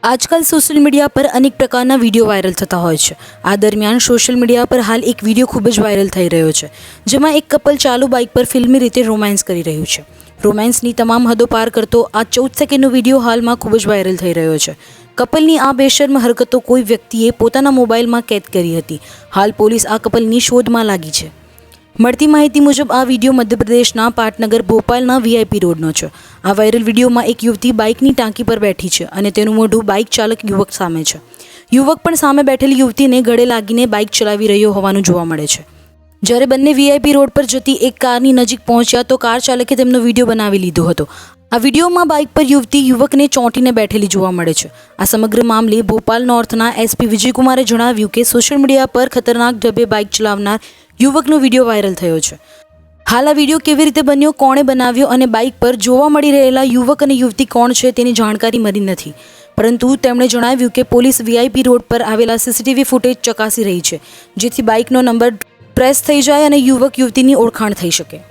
આજકાલ social media પર અનેક પ્રકારના વિડીયો વાયરલ થતા હોય છે। આ દરમિયાન સોશિયલ મીડિયા પર હાલ એક વિડીયો ખૂબ જ વાયરલ થઈ રહ્યો છે, જેમાં એક કપલ ચાલુ બાઇક પર ફિલ્મી રીતે રોમાન્સ કરી રહ્યું છે। રોમાન્સની તમામ હદો પાર કરતો આ 14 સેકન્ડનો વિડીયો હાલમાં ખૂબ જ વાયરલ થઈ રહ્યો છે। કપલની આ બેશર્મ હરકતો કોઈ વ્યક્તિએ પોતાના મોબાઈલમાં કેદ કરી હતી। હાલ પોલીસ આ કપલની શોધમાં લાગી છે। મળતી માહિતી મુજબ આ વિડીયો મધ્યપ્રદેશના પાટનગર ભોપાલના વીઆઈપી રોડનો છે। આ વાયરલ વિડીયોમાં એક યુવતી બાઇકની ટાંકી પર બેઠી છે અને તેનું મોઢું બાઇક ચાલક યુવક સામે છે। યુવક પણ સામે બેઠેલી યુવતીને ગળે લાગીને બાઇક ચલાવી રહ્યો હોવાનું જોવા મળે છે। જ્યારે બંને વીઆઈપી રોડ પર જતી એક કારની નજીક પહોંચ્યા તો કાર ચાલકે તેમનો વિડીયો બનાવી લીધો હતો। આ વિડીયોમાં બાઇક પર યુવતી યુવકને ચોંટીને બેઠેલી જોવા મળે છે। આ સમગ્ર મામલે ભોપાલ નોર્થના એસપી વિજયકુમારે જણાવ્યું કે સોશિયલ મીડિયા પર ખતરનાક ઢબે બાઇક ચલાવનાર યુવકનો વિડીયો વાયરલ થયો છે। હાલ આ વિડીયો કેવી રીતે બન્યો, કોણે બનાવ્યો અને બાઇક પર જોવા મળી રહેલા યુવક અને યુવતી કોણ છે તેની જાણકારી મળી નથી, પરંતુ તેમણે જણાવ્યું કે પોલીસ વીઆઈપી રોડ પર આવેલા સીસીટીવી ફૂટેજ ચકાસી રહી છે, જેથી બાઇકનો નંબર ટ્રેસ થઈ જાય અને યુવક યુવતીની ઓળખાણ થઈ શકે।